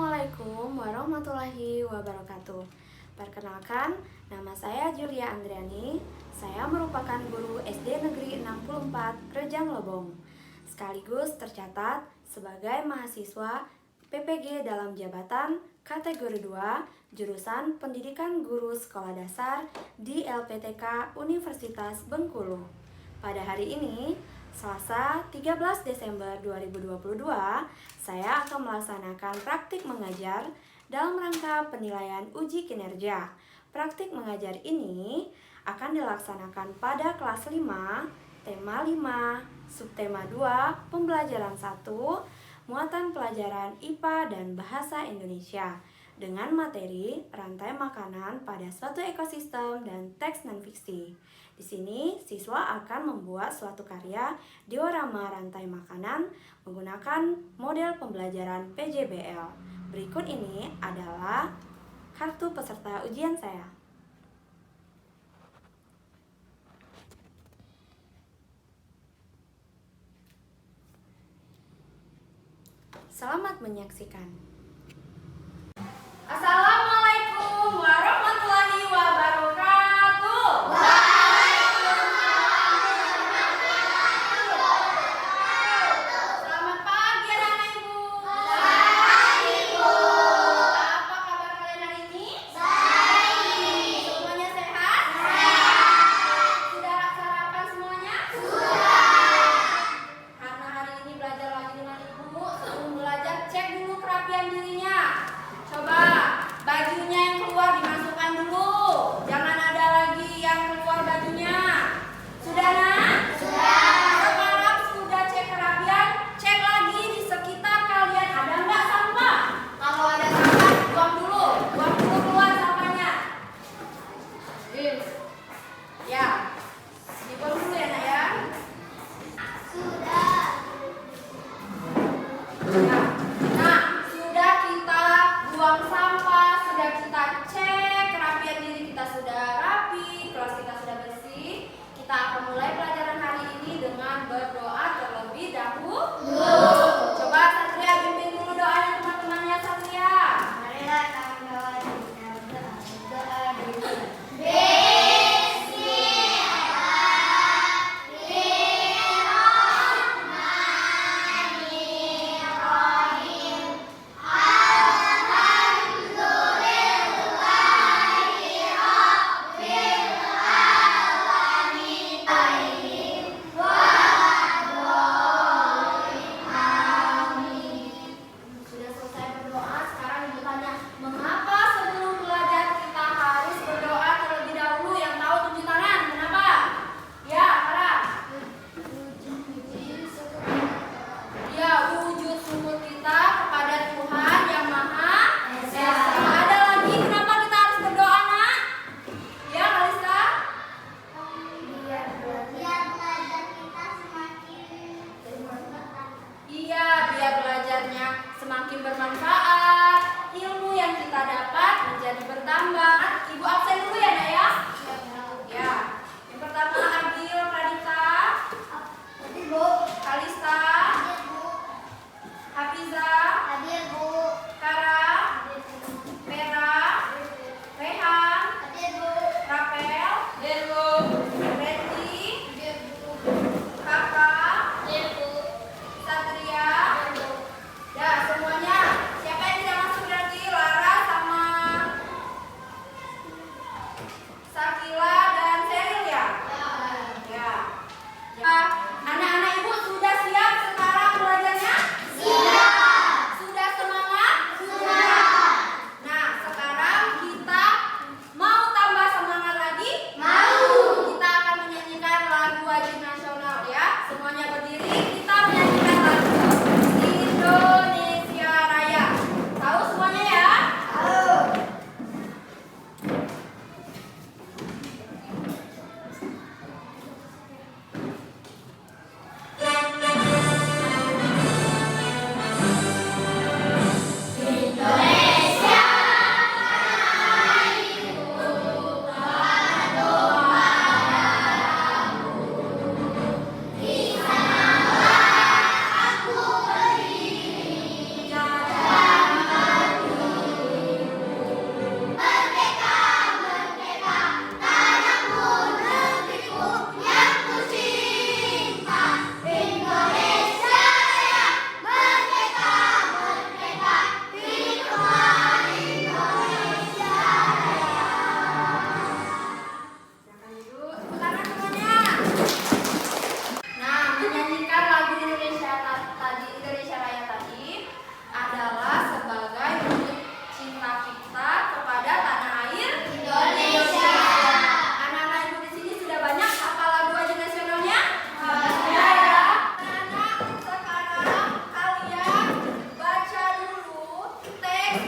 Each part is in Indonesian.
Assalamualaikum warahmatullahi wabarakatuh. Perkenalkan, nama saya Julia Andriani. Saya merupakan guru SD Negeri 64 Rejang Lebong, sekaligus tercatat sebagai mahasiswa PPG dalam jabatan kategori 2 jurusan Pendidikan Guru Sekolah Dasar di LPTK Universitas Bengkulu. Pada hari ini, Selasa 13 Desember 2022, saya akan melaksanakan praktik mengajar dalam rangka penilaian uji kinerja. Praktik mengajar ini akan dilaksanakan pada kelas 5, tema 5, subtema 2, pembelajaran 1, muatan pelajaran IPA dan Bahasa Indonesia dengan materi rantai makanan pada suatu ekosistem dan teks non-fiksi. Di sini, siswa akan membuat suatu karya diorama rantai makanan menggunakan model pembelajaran PJBL. Berikut ini adalah kartu peserta ujian saya. Selamat menyaksikan. Assalamualaikum warahmatullahi wabarakatuh. Selamat pagi anak-anak ibu. Apa kabar kalian hari ini? Semuanya sehat? Sudah sarapan semuanya? Karena hari ini belajar lagi dengan ibu, sebelum belajar cek dulu kerapian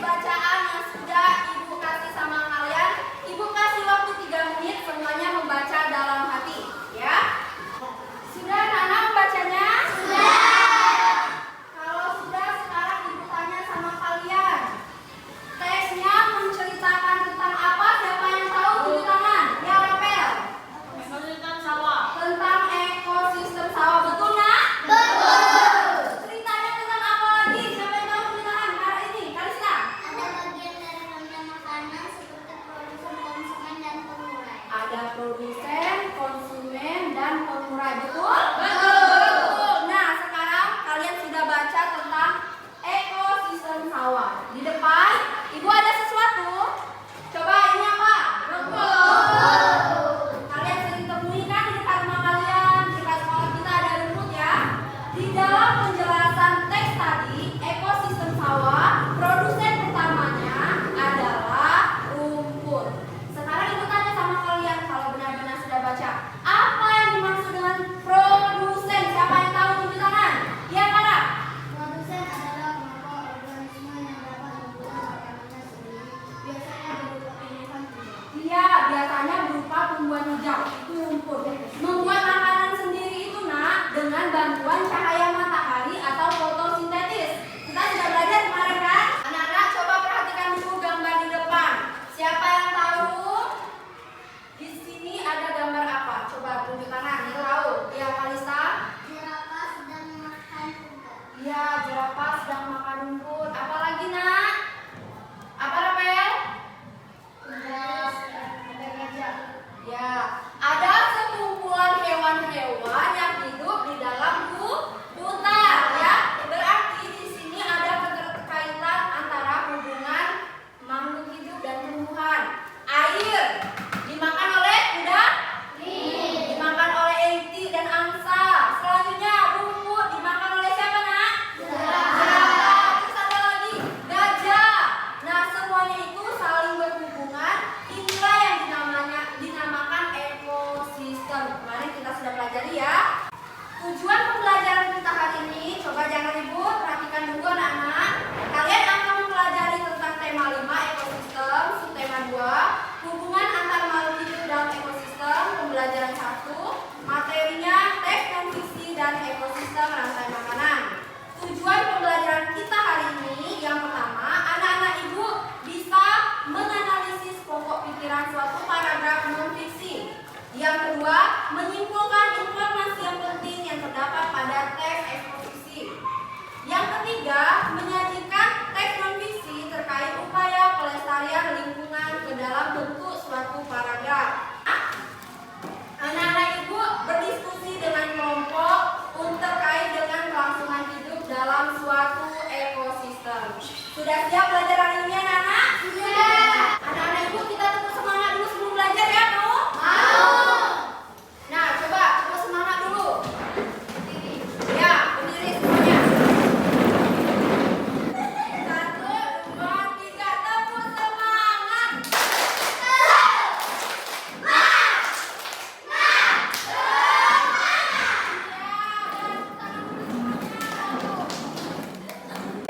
bacaan yang sudah Ibu kasih sama kalian. Ibu kasih waktu 3 menit semuanya membaca dalam hati, ya. Sudah anak-anak membacanya? Sudah. Kalau sudah, sekarang Ibu tanya sama kalian. Teksnya menceritakan tentang apa? Siapa yang tahu? Tunjuk tangan. Ya, Rapel. Ekosistem sawah. Tentang ekosistem sawah, betul nggak? Betul. Ceritanya tentang apa lagi? Siapa yang tahu? Tunjuk tangan. Hari ini, Kalista. Ada bagian dari rantai makanan seperti produsen, konsumen, dan pengurai. Ada produsen, konsumen, dan pengurai, betul? Betul. Nah, sekarang kalian sudah baca tentang ekosistem sawah. Di depan, Ibu ada sesuatu. Coba ini apa? Rumput. Kalian sering temui kan di dekat rumah kalian, di dekat sekolah kita ada rumput ya. Di dalam penjelasan teks tadi, ekosistem sawah, produsen pertamanya adalah rumput. Sekarang Ibu tanya sama kalian kalau benar-benar sudah baca. Apa yang dimaksud dengan produsen? Siapa yang tahu? Tunjuk tangan. Ya, Kara. Produsen adalah kelompok organisme yang dapat membuat makanannya sendiri, biasanya berupa tumbuhan hijau. Iya, biasanya berupa tumbuhan hijau. Itu rumput. Membuat makanan sendiri itu nak dengan bantuan cahaya matahari atau fotosintesis. Kita sudah belajar kemarin kan? Anak-anak coba perhatikan dulu gambar di depan. Siapa yang tahu? Di sini ada gambar apa? Coba tunjuk tangan. Yang tahu? Ya, Kalista. Jerapah sedang makan rumput. Iya, jerapah sedang makan rumput. Apa lagi nak? Apa Rapel? Ya, ada sekumpulan hewan-hewan yang hidup di dalam hutan, ya. Berarti di sini ada keterkaitan antara hubungan makhluk hidup dan tumbuhan. Air dimakan oleh kuda, dimakan oleh enti dan angsa. Selanjutnya rumput dimakan oleh siapa nak? Jerapah. Terus ada lagi gajah. Nah, semuanya itu saling berhubungan. Inilah yang dinamakan ekosistem. Kemarin kita sudah pelajari ya. Tujuan pembelajaran kita hari ini, coba jangan ribut, perhatikan dulu anak-anak. Kalian akan mempelajari tentang tema 5 ekosistem, subtema 2, hubungan antar makhluk hidup dalam ekosistem, pembelajaran 1, materinya teks dan fiksi dan ekosistem rantai makanan. Tujuan pembelajaran kita hari ini, yang pertama, anak-anak ibu bisa menganalisis pokok pikiran suatu paragraf non-fiksi. Yang kedua, menyimpulkan informasi yang penting yang terdapat pada teks eksposisi. Yang ketiga, menyajikan teks non-fiksi terkait upaya pelestarian lingkungan ke dalam bentuk suatu paragraf. Anak-anak ibu berdiskusi dengan kelompok untuk terkait dengan kelangsungan hidup dalam suatu ekosistem. Sudah siap belajar hari ini anak-anak? Sudah. Anak-anak ibu kita tetap semangat dulu sebelum belajar ya, mau? Mau. Nah, coba semangat dulu. Ya, berdiri semuanya. 1, 2, 3, tepuk semangat.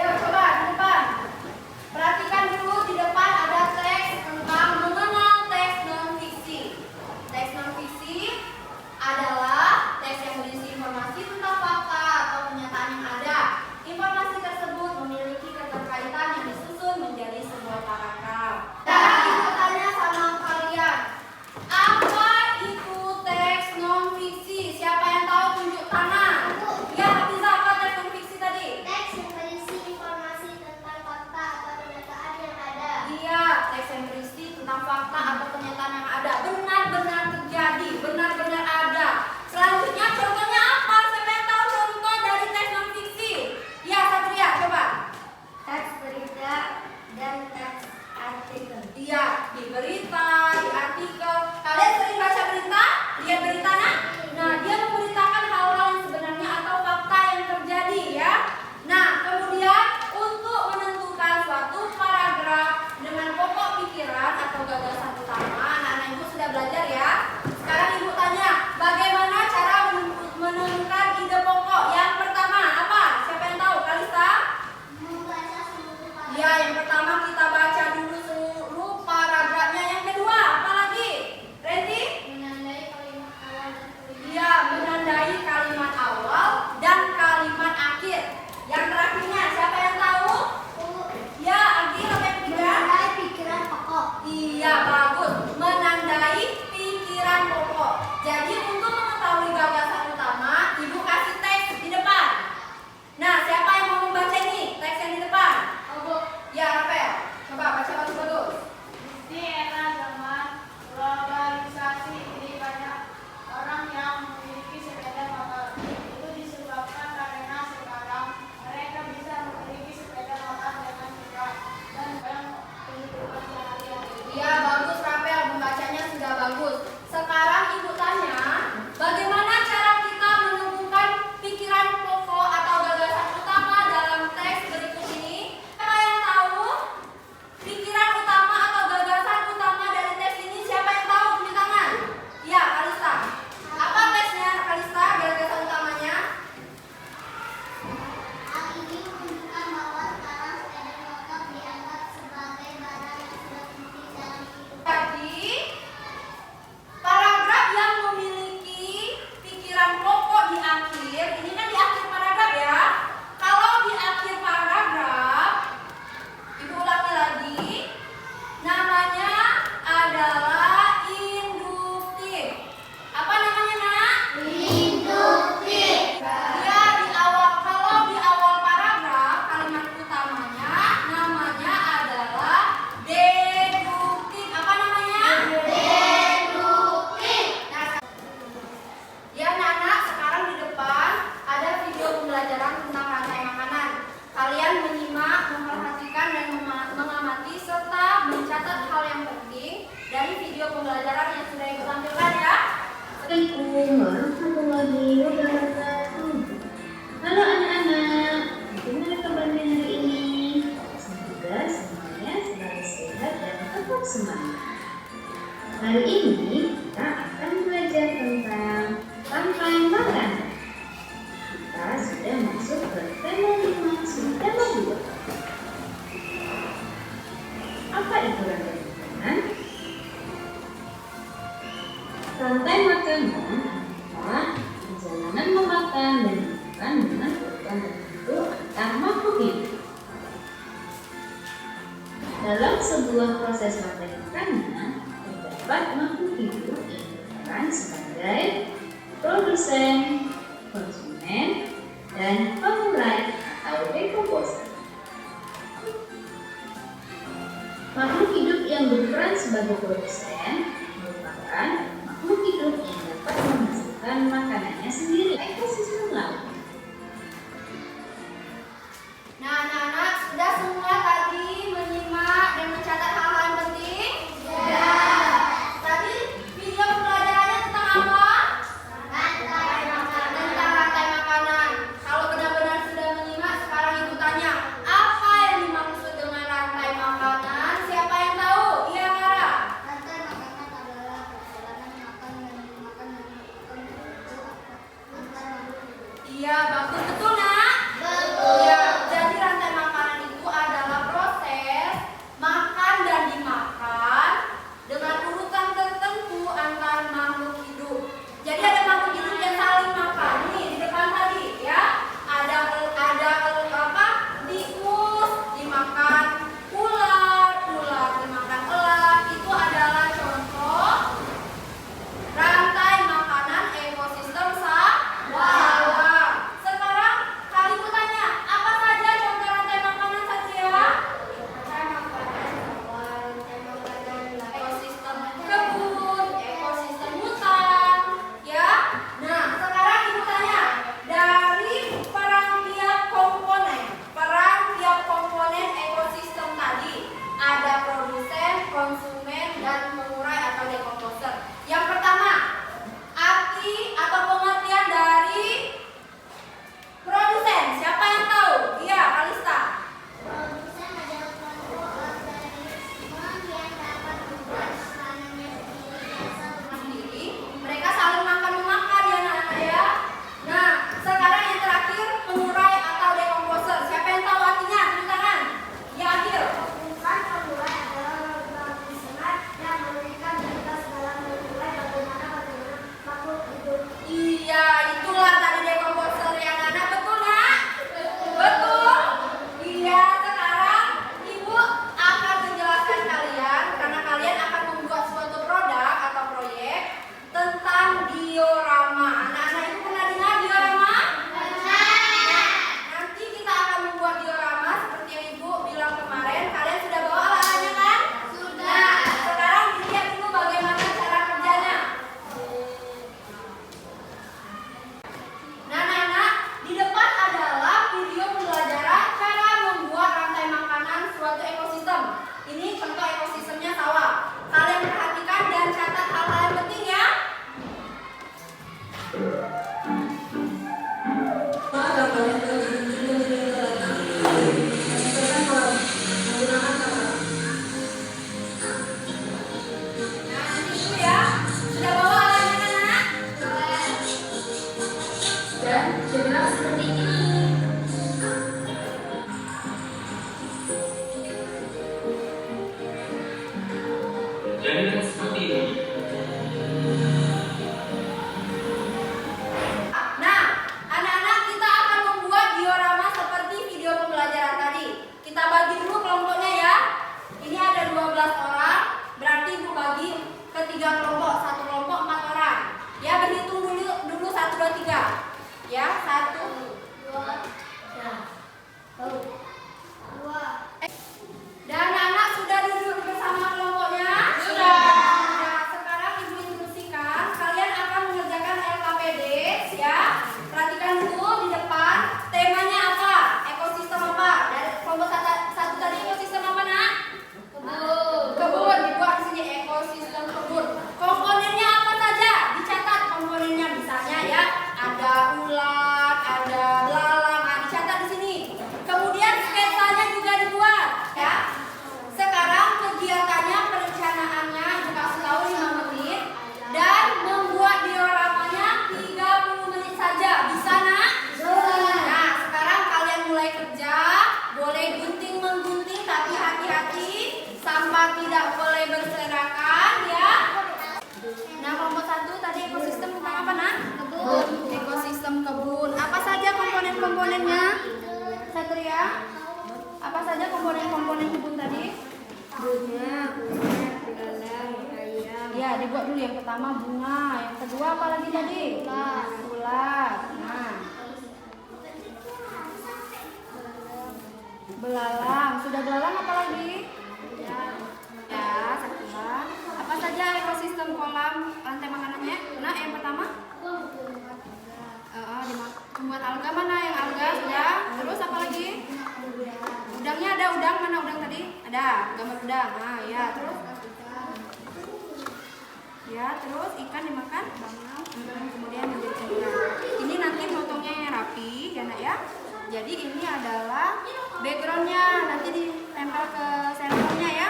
Ya, coba di depan. Perhatikan dulu di depan ada teks tentang mengenal teks non-fiksi. Teks non-fiksi adalah teks yang berisi informasi tentang fakta atau kenyataan yang ada. Informasi tersebut memiliki keterkaitan yang disusun menjadi sebuah paragraf. Sekarang ibu tanya sama kalian, apa itu teks non-fiksi? Siapa yang tahu tunjuk tangan? Ya, bisa apa teks non-fiksi tadi? Teks yang berisi informasi tentang fakta atau kenyataan yang ada. Iya, teks yang berisi tentang fakta atau kenyataan yang ada, benar-benar terjadi, benar-benar ada. Selanjutnya contohnya apa? Siapa yang tahu contoh dari teks non-fiksi? Ya, Satria, coba. Teks berita dan teks artikel. Iya, di berita, di artikel. Kalian sering baca berita? Lihat berita nak? Nah, dia memberitakan hal-hal yang sebenarnya atau fakta yang terjadi ya. Nah, kemudian untuk menentukan suatu paragraf dengan pokok pikiran atau gagasan utama, anak-anak ibu sudah belajar ya. Sekarang ibu tanya, bagaimana cara menemukan ide pokok? Yang pertama apa? Siapa yang tahu? Kalista? Membaca seluruh paragraf. Ya, yang pertama Assalamualaikum warahmatullahi wabarakatuh. Halo anak-anak, bagaimana kabarnya hari ini? Semoga semuanya selalu sehat dan tetap semangat. Hari ini kita akan belajar tentang rantai makanan. Kita sudah masuk ke tema 5, tema 2. Apa itu rantai makanan? Rantai makanan adalah perjalanan memakan dan makan dengan urutan tertentu antar makhluk hidup. Dalam sebuah proses rantai makanan, terdapat makhluk hidup yang berperan sebagai produsen, konsumen, dan pengurai atau dekomposer. Makhluk hidup yang berperan sebagai produsen merupakan makhluk hidup yang dapat menghasilkan makanannya sendiri. Ekosistem laut. Nah, anak-anak sudah semua tadi menyimak dan mencatat hal-hal yang penting? Sudah. Tadi video pembelajarannya tentang apa? Rantai makanan. Tentang rantai makanan. Kalau benar-benar sudah menyimak, sekarang ibu tanya, apa yang dimaksud dengan rantai makanan? Siapa yang tahu? Iya, Kara. Rantai makanan adalah perjalanan makan dan dimakan dan melakukan antar makhluk hidup. Iya, bagus, betul nak? Betul. Ya, jadi rantai makanan itu adalah proses makan dan dimakan dengan urutan tertentu antar makhluk hidup. Jadi ada makhluk hidup yang saling makan nih di depan tadi ya. Ada apa? Tikus dimakan ular, ular dimakan elang. Itu adalah contoh rantai makanan ekosistem sawah. Sekarang kalian tanya, apa saja contoh rantai makanan Satria? Rantai makanan sawah, rantai makanan ekosistem kebun, ekosistem hutan, ya. Nah, sekarang ibu tanya, dari peran tiap komponen ekosistem tadi, ada produsen, konsumen, dan pengurai atau dekomposer. Yang pertama, arti atau pengertian dari produsen. Siapa yang tahu? Iya, Kalista. Produsen adalah kelompok organisme yang dapat membuat makanannya sendiri. Mereka saling makan-memakan ya anak-anak ya. Nah, sekarang yang terakhir, pengurai atau dekomposer. Siapa yang tahu artinya? Tunjuk tangan. Ya, Agil. Pengurai adalah organisme yang memberikan tugas dalam mengurai bagaimana makhluk hidup. Iya, itulah tadi dekomposer yang anak, betul nak? Betul. Iya, sekarang ibu akan menjelaskan kalian karena kalian akan membuat suatu produk atau proyek tentang diorama. Anak-anak ibu pernah dengar diorama? Nah, nanti kita akan membuat diorama seperti yang ibu bilang kemarin. Kalian sudah bawa alat-alatnya kan? Sudah. Nah, sekarang dilihat dulu bagaimana cara kerjanya. Nah, anak-anak, di depan adalah video pembelajaran cara membuat rantai makanan suatu ekosistem. Ini contoh ekosistemnya sawah. Kalian perhatikan dan catat hal-hal yang penting ya. Nah, nanti dulu ya. Sudah bawa alatnya kan, anak? Dan jadilah seperti ini. Jadi seperti ini. Nah, anak-anak, kita akan membuat diorama seperti video pembelajaran tadi. Kita bagi dulu kelompoknya ya. Ini ada 12 orang, berarti ibu bagi ke 3 kelompok. Satu kelompok 4 orang. Ya, berhitung dulu 1, 2, 3. Ya, 1, 2, 2. Dan anak-anak sudah duduk bersama kelompoknya? Sudah. Apa saja komponen-komponen kebun tadi? Bunga, belalang, ayam, Ya, dibuat dulu. Yang pertama bunga, yang kedua apa lagi tadi? Ulat. Nah, belalang. Sudah belalang apa lagi? Ya, sekilas. Apa saja ekosistem kolam lantai makanannya? Nah, yang pertama? Tumbuhan alga. Mana yang alga? Sudah. Terus apa lagi? Udangnya ada. Udang mana udang tadi? Ada. Gambar udang. Nah, ya. Terus? Ya, terus ikan dimakan? Kemudian menjadi cemilan. Ini nanti potongnya yang rapi, ya nak ya. Jadi ini adalah backgroundnya. Nanti ditempel ke sensornya ya.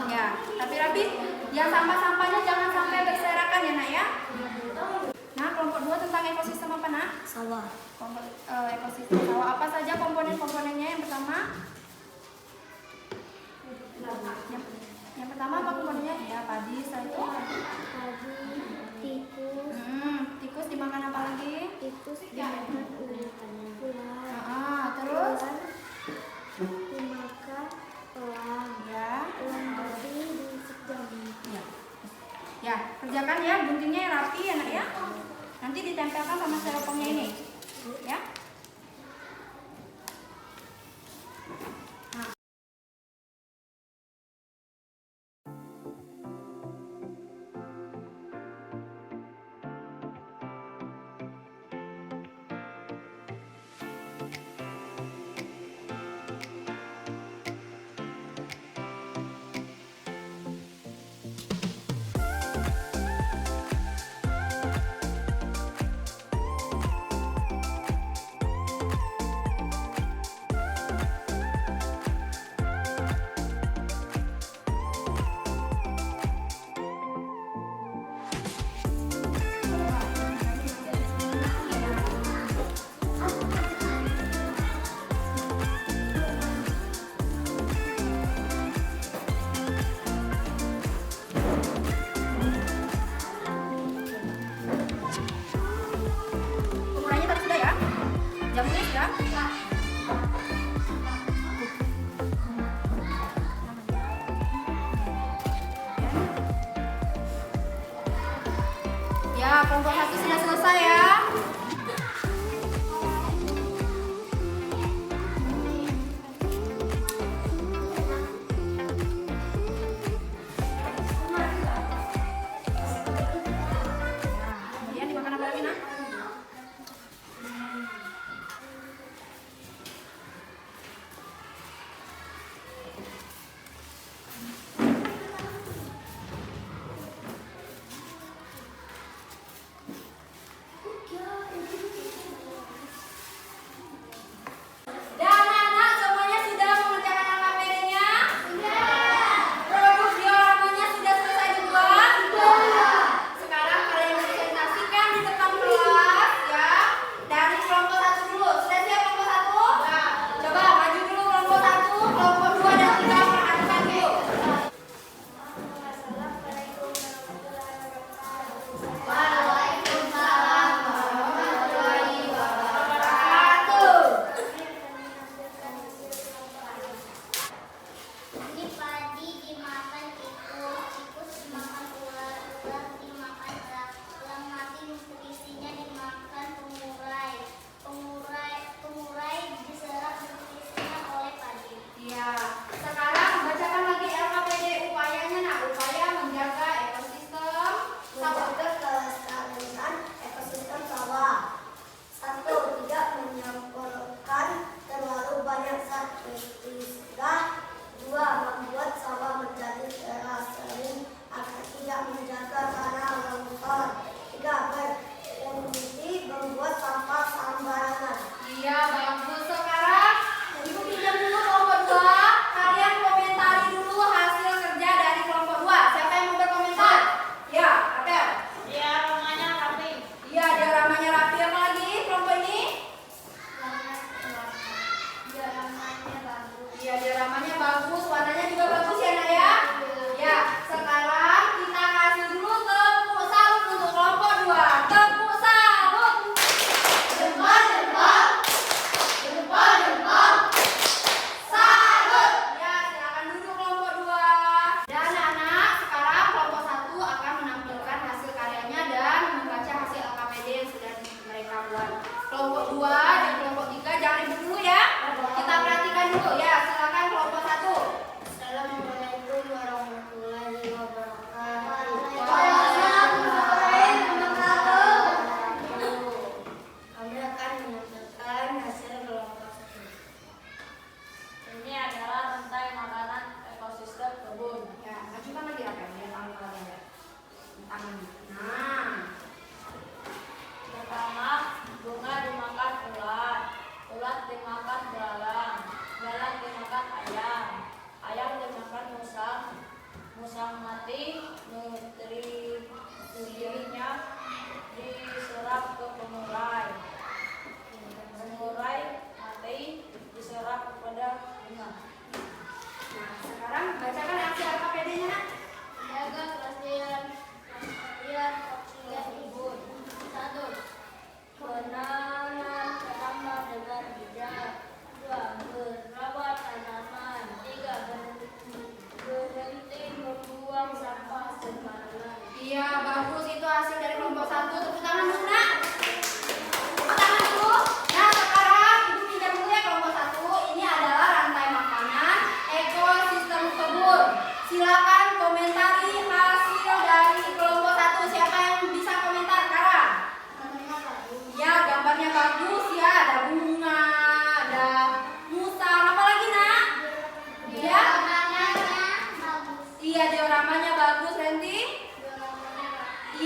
Ya, tapi rapi. Yang sampah-sampahnya jangan sampai berserakan ya nak ya. Nah, kelompok 2 tentang ekosistem apa nak? sawah, Kelompok ekosistem sawah. Apa saja komponen-komponennya? Yang pertama? Yang pertama apa komponennya? Ya, padi. Setelah itu? tikus, Tikus dimakan apa lagi? tikus dimakan ulat, Terus? dimakan elang, Ya. elang tadi disedang. Ya. Ya, kerjakan ya, guntingnya yang rapi ya nak ya. Nanti ditempelkan sama styrofoamnya ini. Ya. Pengurangnya tadi sudah ya? Jamunya sudah? Ya, kelompok 1 sudah selesai ya. Kemudian dimakan apa lagi nak?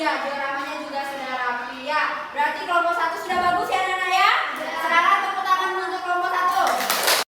Iya, dioramanya juga sudah rapi ya. Berarti kelompok 1 sudah bagus ya Nana ya? Sekarang tepuk tangan untuk kelompok 1.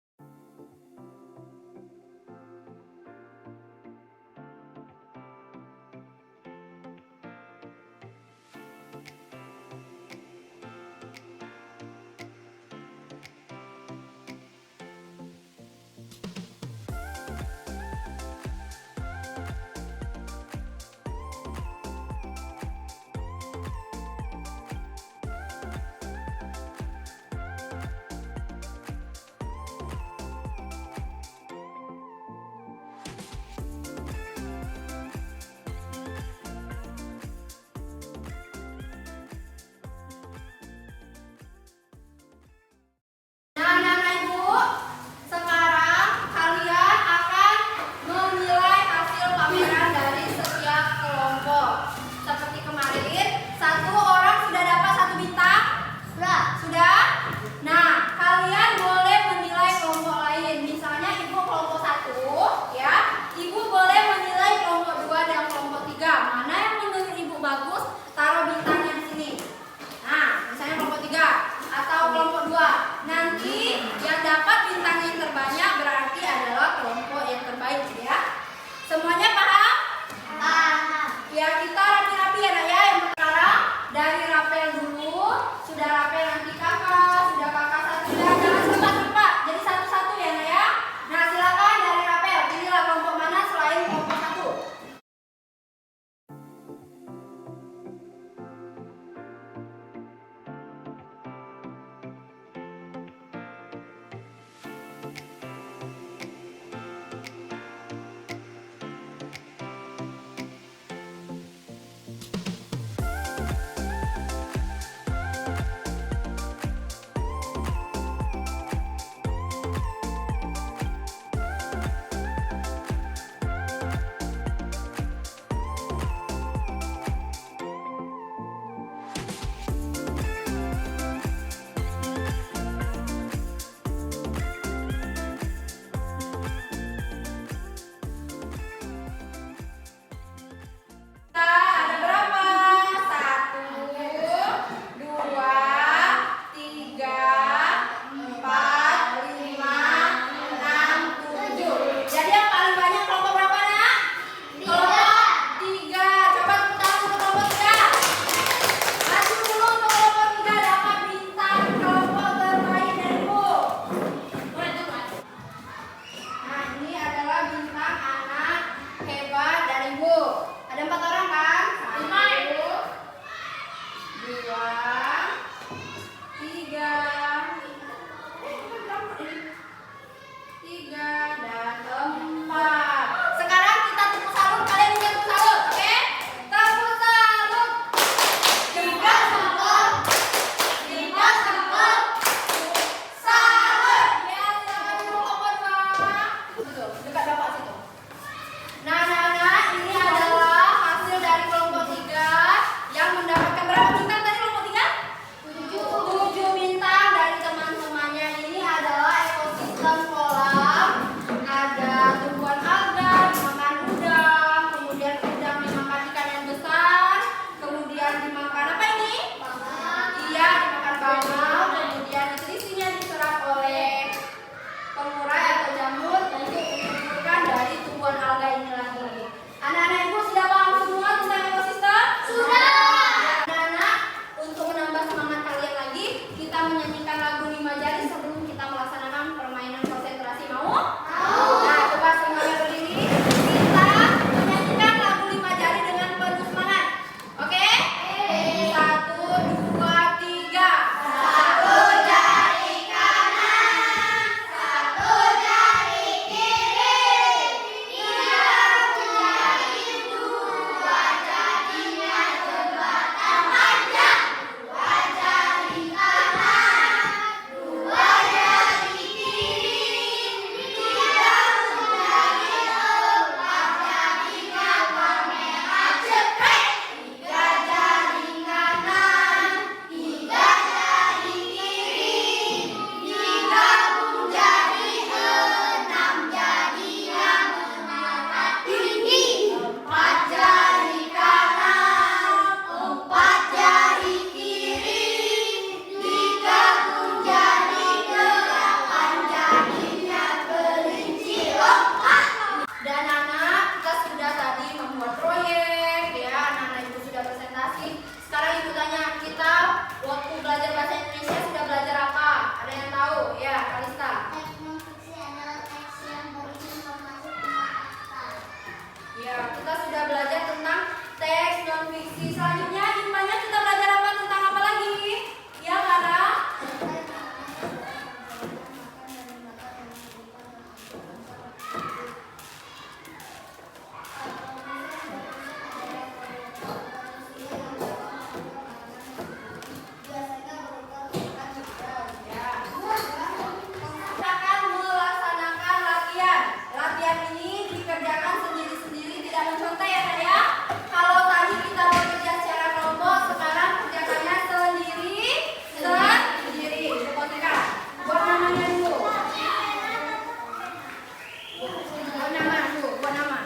Ya, kita sudah belajar tentang teks non fiksi. Selanjutnya Imannya kita belajar apa, tentang apa lagi? Ya, Kara? Akan melaksanakan latihan. Latihan ini dikerjakan sendiri-sendiri, tidak mencontoh ya, Kak ya. Kalau tadi kita bekerja secara kelompok, sekarang kerjakannya sendiri. Coba kita buat namanya dulu. Buat nama dulu, buat nama.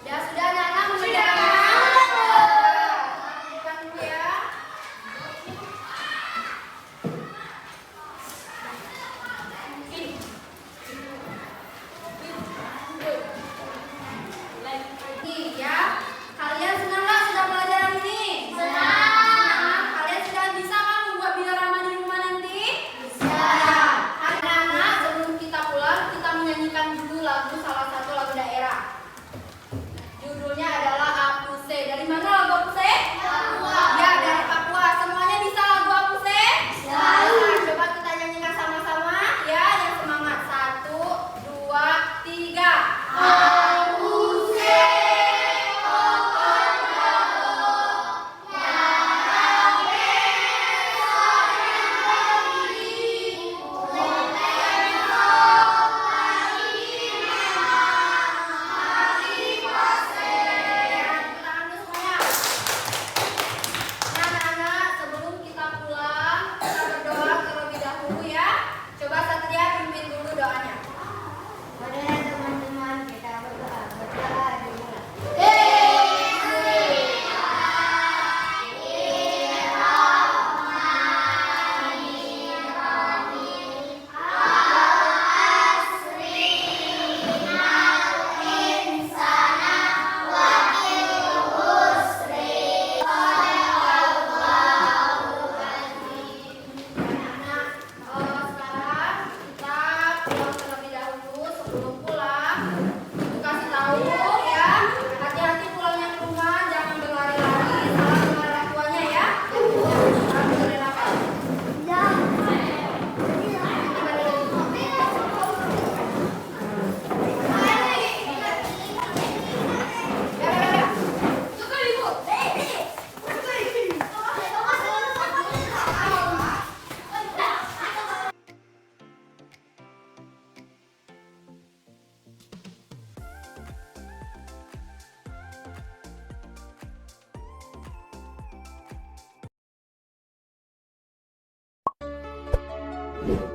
Ya sudah, anak-anak mengerjakan. Lanjutkan dulu ya. Nih ya, kalian senang nggak sudah belajar hari ini? Senang. Kalian sudah bisa kan membuat diorama di rumah nanti? Bisa. Anak-anak, sebelum kita pulang, kita menyanyikan dulu lagu, salah satu lagu daerah. Judulnya adalah Apuse. Dari mana lagu Apuse? Papua. Ya, dari Papua. Semuanya bisa lagu Apuse? Bisa. Coba kita nyanyikan sama-sama ya, yang semangat. 1, 2, 3. Anak-anak, sebelum kita pulang, kita berdoa terlebih dahulu ya. Coba Satria pimpin dulu doanya. Mari teman-teman kita berdoa dimulai. Anak-anak, sekarang kita pulang terlebih dahulu. Sebelum pulang, aku kasih tahu ya. Hati-hati pulangnya ke rumah, jangan berlari-lari. Salam sama orang tuanya ya. Jangan berlari-lari. Thank you.